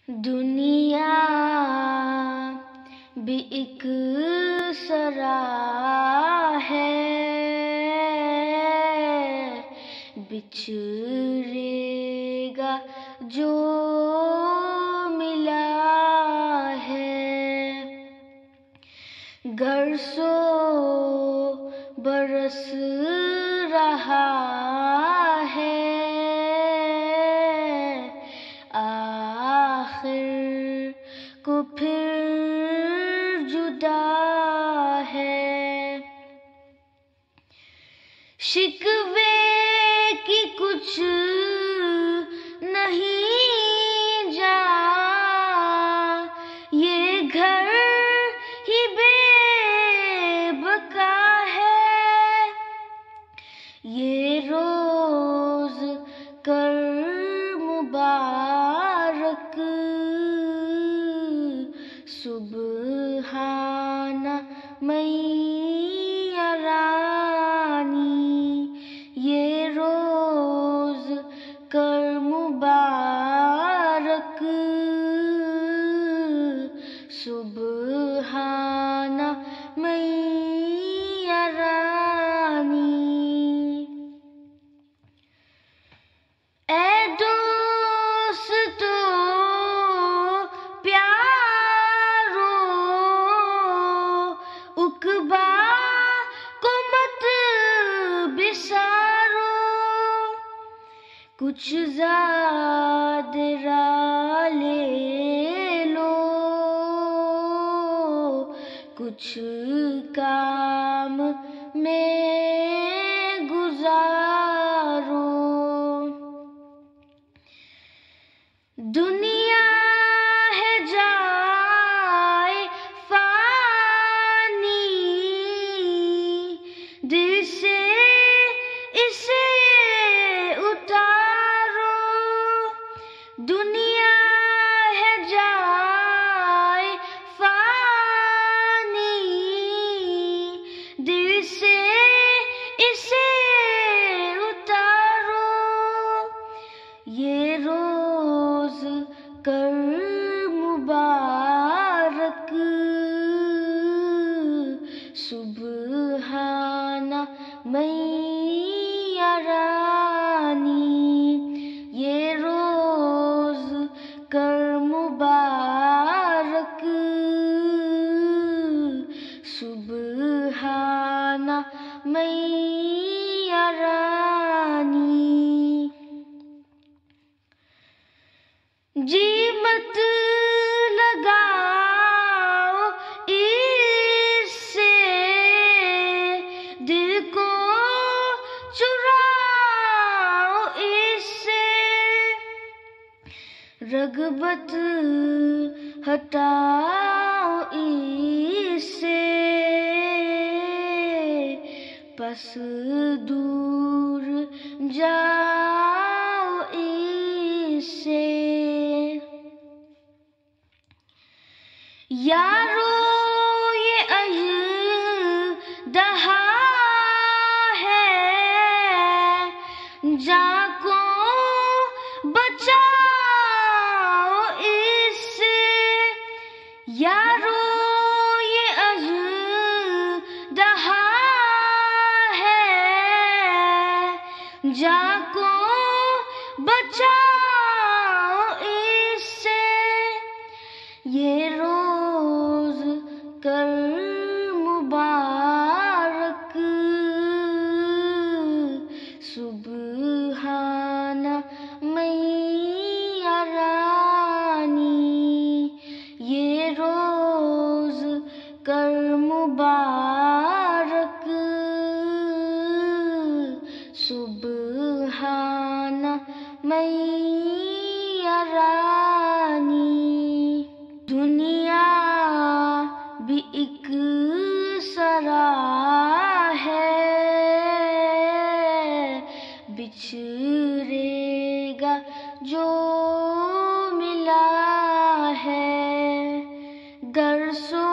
दुनिया भी एक सरा है, बिछड़ेगा जो मिला है। घर सो बरस रहा है, आखिर को फिर जुदा है। शिकवे की कुछ नहीं जा, ये घर ही बेबका है। ये रोज कर मुबारक सुबहाना मैया रानी। ये रोज कर मुबारक सुबहाना मैया रानी। ऐ दोस्तो प्यारो, उकबा को मत बिसारो। कुछ ज़ादरा ले लो, कुछ काम में गुजारो। दुनिया है जाए फानी, दिल से इसे उतारो। दुनिया है जाए फानी, दिल से इसे उतारो। ये रोज कर मुबारक सुबहाना मैया रानी। ये रोज कर मुबारक सुबहाना मैया रानी। जी मत लगाओ इससे, दिल को चुराओ इससे। रग़बत हटाओ इससे, बस दूर जाओ इससे। यारो ये अजदहा है, जाको बचाओ इससे। यारो ये अजदहा है, जाको बचाओ इससे। ये रोज कर मुबारक सुबहाना मैया रानी। ये रोज कर मुबारक सुबहाना मैया रानी। दुनिया भी एक सरा है, बिछड़ेगा जो मिला है। घर सो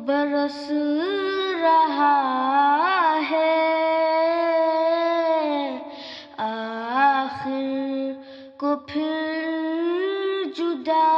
बरस रहा है, आखिर को फिर जुदा डाल